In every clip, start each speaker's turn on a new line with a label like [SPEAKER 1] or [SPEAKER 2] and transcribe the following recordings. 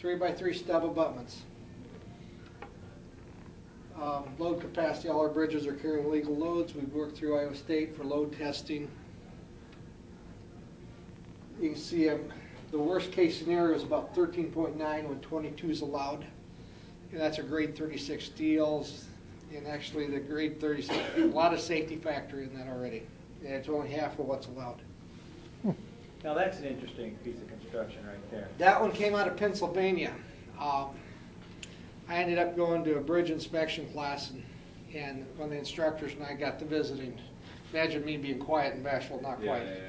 [SPEAKER 1] 3x3 stub abutments. Load capacity, all our bridges are carrying legal loads. We've worked through Iowa State for load testing. You can see the worst case scenario is about 13.9 when 22 is allowed. And that's a grade 36 steels. And actually the grade 36, a lot of safety factor in that already. And it's only half of what's allowed.
[SPEAKER 2] Now that's an interesting piece of construction right there.
[SPEAKER 1] That one came out of Pennsylvania. I ended up going to a bridge inspection class, and one of the instructors and I got to visiting. Imagine me being quiet and bashful, not quiet.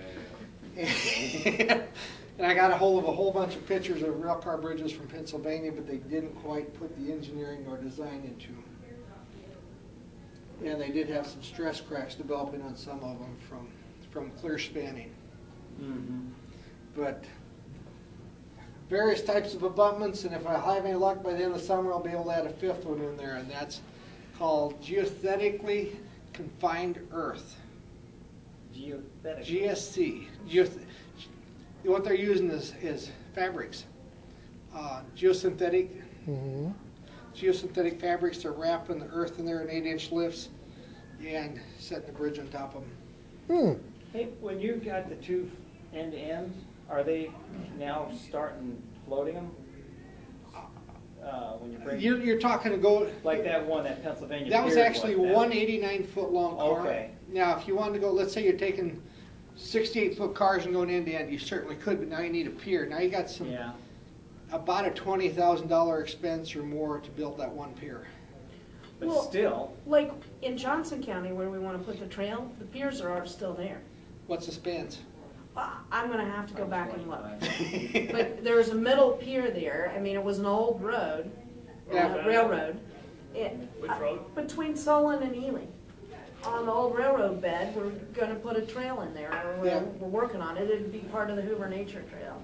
[SPEAKER 1] And I got a hold of a whole bunch of pictures of railcar bridges from Pennsylvania, but they didn't quite put the engineering or design into them. And they did have some stress cracks developing on some of them from clear spanning.
[SPEAKER 2] Mm-hmm.
[SPEAKER 1] But various types of abutments, and if I have any luck by the end of the summer, I'll be able to add a fifth one in there, and that's called geothetically confined earth.
[SPEAKER 2] Geothetic.
[SPEAKER 1] GSC. What they're using is fabrics. Geosynthetic.
[SPEAKER 3] Mm-hmm.
[SPEAKER 1] Geosynthetic fabrics. They're wrapping the earth in there in 8-inch lifts and setting the bridge on top of them.
[SPEAKER 2] Hey, when you got the two end-to-ends, are they now starting floating them? When you bring
[SPEAKER 1] You're talking to go
[SPEAKER 2] like that one, that Pennsylvania.
[SPEAKER 1] That was
[SPEAKER 2] Pier
[SPEAKER 1] actually
[SPEAKER 2] like that.
[SPEAKER 1] one 89-foot long car.
[SPEAKER 2] Okay.
[SPEAKER 1] Now, if you wanted to go, let's say you're taking 68-foot cars and going end to end, you certainly could, but now you need a pier. Now you got some about a $20,000 expense or more to build that one pier.
[SPEAKER 2] But
[SPEAKER 4] Well,
[SPEAKER 2] still,
[SPEAKER 4] Like in Johnson County where we want to put the trail, the piers are still there.
[SPEAKER 1] What's the spans?
[SPEAKER 4] I'm going to have to go back and look. But there's a middle pier there. I mean, it was an old road, railroad.
[SPEAKER 5] Which road?
[SPEAKER 4] Between Solon and Ely. On the old railroad bed, we're going to put a trail in there. Or we're working on it. It'd be part of the Hoover Nature Trail.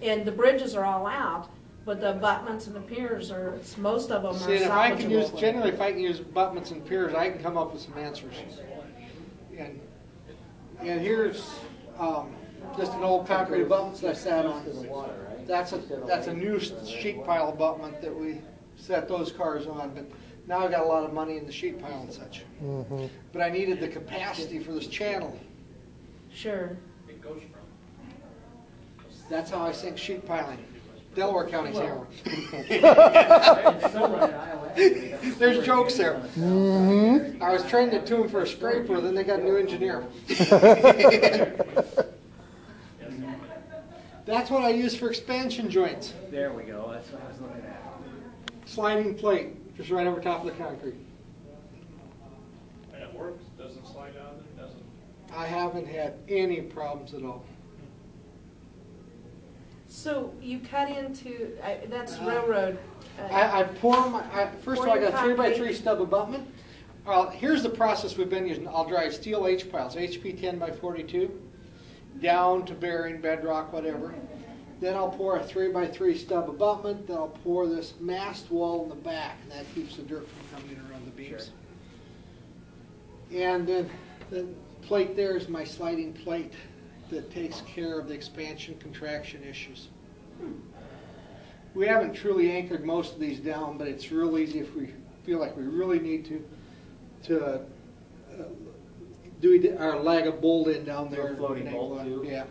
[SPEAKER 4] And the bridges are all out, but the abutments and the piers are, most of them are
[SPEAKER 1] See, if I can use,
[SPEAKER 4] salvageable.
[SPEAKER 1] generally if I can use abutments and piers, I can come up with some answers. And here's just an old concrete abutment that I sat on. That's a new sheet pile abutment that we set those cars on, but now I've got a lot of money in the sheet pile and such.
[SPEAKER 3] Mm-hmm.
[SPEAKER 1] But I needed the capacity for this channel.
[SPEAKER 4] Sure.
[SPEAKER 5] It goes from.
[SPEAKER 1] That's how I sink sheet piling. Delaware County's hammer. There's jokes there.
[SPEAKER 3] Mm-hmm.
[SPEAKER 1] I was trained to tune for a scraper, then they got a new engineer. That's what I use for expansion joints.
[SPEAKER 2] there we go. That's what I was looking at.
[SPEAKER 1] Sliding plate, just right over top of the concrete.
[SPEAKER 5] And it works, doesn't slide out, it doesn't.
[SPEAKER 1] I haven't had any problems at all.
[SPEAKER 4] So you cut into, that's railroad.
[SPEAKER 1] I pour my, first of all, I got a
[SPEAKER 4] Pour your
[SPEAKER 1] 3x3
[SPEAKER 4] concrete.
[SPEAKER 1] stub abutment. Here's the process we've been using. I'll drive steel H piles, HP 10x42, down to bearing, bedrock, whatever. Then I'll pour a 3x3 stub abutment. Then I'll pour this mast wall in the back, and that keeps the dirt from coming in around the beams. And then the plate there is my sliding plate that takes care of the expansion contraction issues. We haven't truly anchored most of these down, but it's real easy if we feel like we really need to do our lag a bolt in down there.
[SPEAKER 2] A floating bolt too?
[SPEAKER 1] Yeah.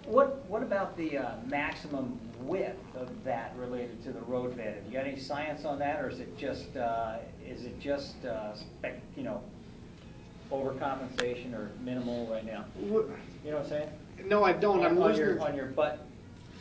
[SPEAKER 2] What about the maximum width of that related to the road bed? Have you got any science on that, or is it just overcompensation or minimal right now? You know what I'm saying?
[SPEAKER 1] No, I don't. I'm
[SPEAKER 2] on
[SPEAKER 1] losing.
[SPEAKER 2] your butt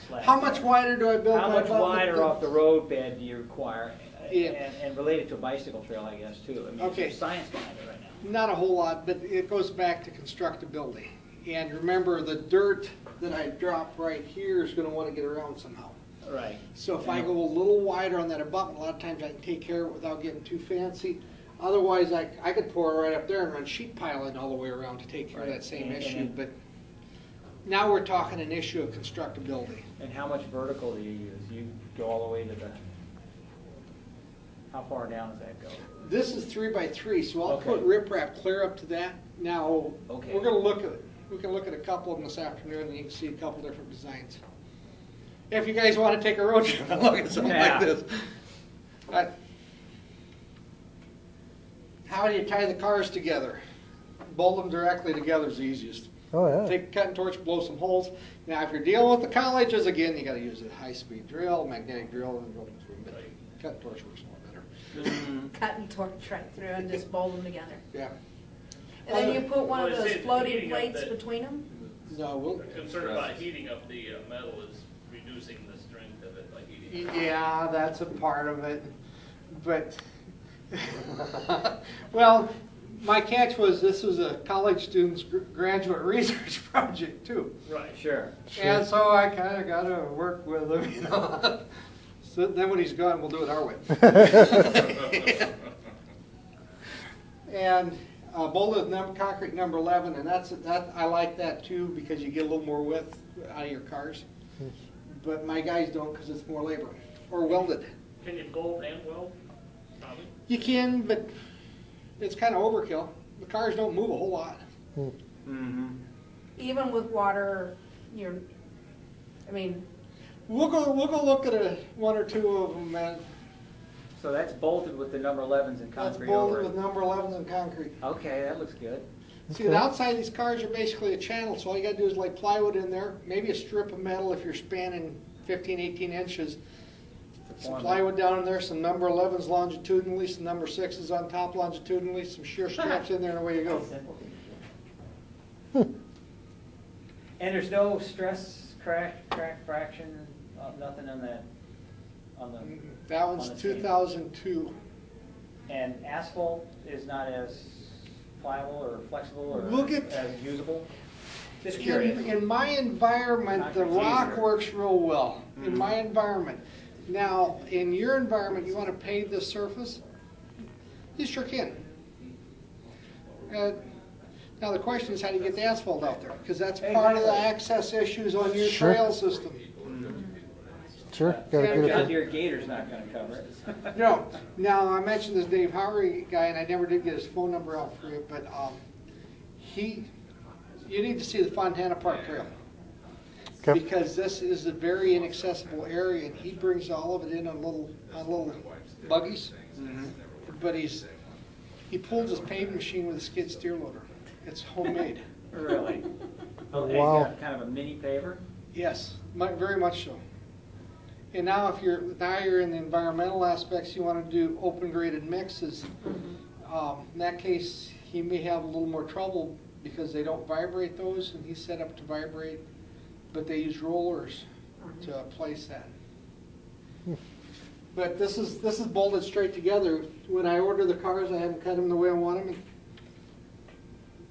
[SPEAKER 2] slab.
[SPEAKER 1] How much wider do I build
[SPEAKER 2] How
[SPEAKER 1] my
[SPEAKER 2] much
[SPEAKER 1] abutment?
[SPEAKER 2] wider off the road bed do you require?
[SPEAKER 1] Yeah.
[SPEAKER 2] And related to a bicycle trail, I guess, too. I mean,
[SPEAKER 1] Okay.
[SPEAKER 2] there's science behind it right now.
[SPEAKER 1] Not a whole lot, but it goes back to constructability. And remember, the dirt that I drop right here is going to want to get around somehow.
[SPEAKER 2] Right.
[SPEAKER 1] So if I go a little wider on that abutment, a lot of times I can take care of it without getting too fancy. Otherwise, I could pour it right up there and run sheet piling all the way around to take care of that same issue. But now we're talking an issue of constructability.
[SPEAKER 2] And how much vertical do you use? You go all the way to the, how far down does that go?
[SPEAKER 1] This is 3x3, so I'll
[SPEAKER 2] Okay.
[SPEAKER 1] put riprap clear up to that. Now,
[SPEAKER 2] Okay.
[SPEAKER 1] we're going to look at it. We can look at a couple of them this afternoon, and you can see a couple different designs. if you guys want to take a road trip and look at something
[SPEAKER 2] Yeah.
[SPEAKER 1] like this. How do you tie the cars together? Bolt them directly together is the easiest.
[SPEAKER 3] Oh, yeah.
[SPEAKER 1] Take a cutting torch, blow some holes. Now, if you're dealing with the colleges, again, you got to use a high-speed drill, magnetic drill, and go through. But cutting torch works more better.
[SPEAKER 4] Cut and torch right through and just bolt them together.
[SPEAKER 1] Yeah.
[SPEAKER 4] And then you put one of
[SPEAKER 5] Well,
[SPEAKER 4] those
[SPEAKER 5] it's
[SPEAKER 4] floating
[SPEAKER 5] heating up
[SPEAKER 4] plates
[SPEAKER 5] that-
[SPEAKER 4] between them?
[SPEAKER 1] No, we'll.
[SPEAKER 5] The concern about heating up the metal is reducing the strength of it by heating it.
[SPEAKER 1] Yeah, that's a part of it, but, well, my catch was this was a college student's graduate research project too.
[SPEAKER 5] Right.
[SPEAKER 2] Sure.
[SPEAKER 1] And so I kind of got to work with him, you know. So then when he's gone, we'll do it our way. And bolted concrete number 11, and that I like that too because you get a little more width out of your cars. But my guys don't because it's more labor. Or welded.
[SPEAKER 5] Can you bolt and weld, Tommy?
[SPEAKER 1] You can, but it's kind of overkill. The cars don't move a whole lot.
[SPEAKER 2] Mm-hmm.
[SPEAKER 4] Even with water, I mean,
[SPEAKER 1] We'll go look at one or two of them, and
[SPEAKER 2] So that's bolted with the number 11s and
[SPEAKER 1] that's
[SPEAKER 2] concrete over
[SPEAKER 1] bolted
[SPEAKER 2] it.
[SPEAKER 1] with number 11s and concrete.
[SPEAKER 2] Okay, that looks good.
[SPEAKER 1] See, the outside of these cars are basically a channel, so all you gotta do is lay plywood in there, maybe a strip of metal if you're spanning 15, 18 inches. Some plywood down in there, some number 11s longitudinally, some number 6s on top longitudinally, some shear straps in there, and away you go.
[SPEAKER 2] And there's no stress, crack, fraction, nothing on that, on the,
[SPEAKER 1] That one's
[SPEAKER 2] On the team.
[SPEAKER 1] 2002.
[SPEAKER 2] and asphalt is not as pliable or flexible or
[SPEAKER 1] Look at-
[SPEAKER 2] as usable? Just curious.
[SPEAKER 1] In my environment, the
[SPEAKER 2] Concrete's
[SPEAKER 1] rock
[SPEAKER 2] easier.
[SPEAKER 1] works real well, in
[SPEAKER 2] Mhm.
[SPEAKER 1] my environment. Now, in your environment, you want to pave this surface? You sure can. Now, the question is, how do you get the asphalt out there? Because that's part of the access issues on your
[SPEAKER 3] Sure.
[SPEAKER 1] trail system.
[SPEAKER 3] Sure, gotta
[SPEAKER 1] Yeah,
[SPEAKER 3] get
[SPEAKER 2] John
[SPEAKER 3] it.
[SPEAKER 2] Deere Gator's not gonna cover it.
[SPEAKER 1] No, now, I mentioned this Dave Howery guy, and I never did get his phone number out for you, but you need to see the Fontana Park Trail.
[SPEAKER 3] Okay.
[SPEAKER 1] Because this is a very inaccessible area, and he brings all of it in on little buggies. But he pulls his paving machine with a skid steer loader. It's homemade.
[SPEAKER 2] Really? Oh, and
[SPEAKER 3] Wow.
[SPEAKER 2] got kind of a mini paver?
[SPEAKER 1] Yes, very much so. And now if you're in the environmental aspects, you want to do open graded mixes. In that case, he may have a little more trouble because they don't vibrate those, and he's set up to vibrate, but they use rollers to place that. But this is bolted straight together. When I order the cars, I haven't cut them the way I want them.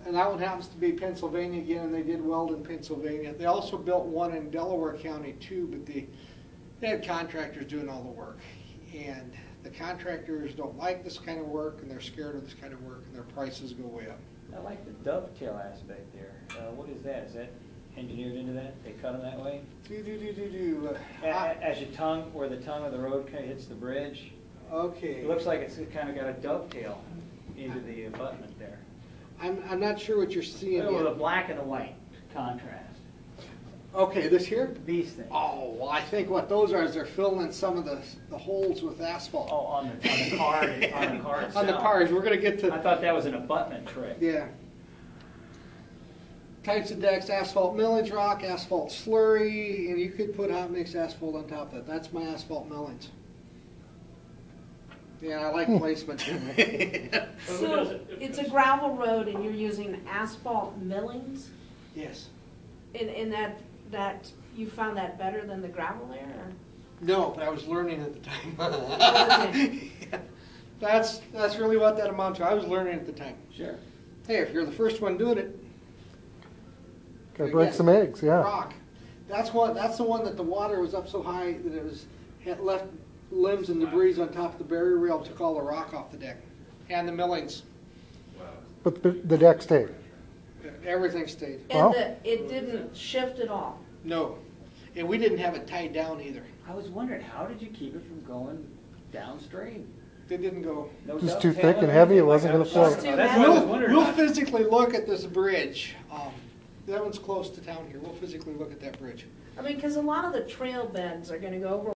[SPEAKER 1] And that one happens to be Pennsylvania again, and they did weld in Pennsylvania. They also built one in Delaware County too, but they had contractors doing all the work. And the contractors don't like this kind of work, and they're scared of this kind of work, and their prices go way up.
[SPEAKER 2] I like the dovetail aspect there. What is that? Is that engineered into that? They cut them that way? As you where the tongue of the road kind of hits the bridge,
[SPEAKER 1] Okay.
[SPEAKER 2] it looks like it's kind of got a dovetail into the abutment there.
[SPEAKER 1] I'm not sure what you're seeing
[SPEAKER 2] With a
[SPEAKER 1] yet.
[SPEAKER 2] black and a white contrast.
[SPEAKER 1] Okay, this here?
[SPEAKER 2] These things.
[SPEAKER 1] Oh, well, I think what those are is they're filling in some of the holes with asphalt.
[SPEAKER 2] Oh, on the car, on the car itself.
[SPEAKER 1] On the cars, we're gonna get
[SPEAKER 2] I
[SPEAKER 1] to,
[SPEAKER 2] thought that was an abutment trick.
[SPEAKER 1] yeah. Types of decks, asphalt millage rock, asphalt slurry, and you could put hot mix asphalt on top of that. That's my asphalt millings. Yeah, I like placement.
[SPEAKER 4] so it's a gravel road and you're using asphalt millings?
[SPEAKER 1] Yes.
[SPEAKER 4] And that you found that better than the gravel there? Or?
[SPEAKER 1] No, but I was learning at the time.
[SPEAKER 4] Okay.
[SPEAKER 1] That's really what that amounted to. I was learning at the time.
[SPEAKER 2] Sure.
[SPEAKER 1] Hey, if you're the first one doing it,
[SPEAKER 3] Gotta break some eggs, yeah.
[SPEAKER 1] rock. That's the one that the water was up so high that had left limbs and debris on top of the barrier rail, took all the rock off the deck. And the millings.
[SPEAKER 3] But the deck stayed.
[SPEAKER 1] Everything stayed.
[SPEAKER 3] Well-
[SPEAKER 4] And it didn't shift at all?
[SPEAKER 1] No. And we didn't have it tied down either.
[SPEAKER 2] I was wondering, how did you keep it from going downstream?
[SPEAKER 1] It didn't go.
[SPEAKER 2] No
[SPEAKER 3] Just too
[SPEAKER 2] dovetail
[SPEAKER 3] thick and
[SPEAKER 2] or
[SPEAKER 3] heavy, it
[SPEAKER 2] anything
[SPEAKER 3] wasn't
[SPEAKER 2] like I
[SPEAKER 3] gonna
[SPEAKER 2] was
[SPEAKER 3] float.
[SPEAKER 2] talking about. That's what I was wondering
[SPEAKER 1] We'll
[SPEAKER 2] about.
[SPEAKER 1] physically look at this bridge. That one's close to town here. We'll physically look at that bridge.
[SPEAKER 4] I mean, cause a lot of the trail beds are gonna go over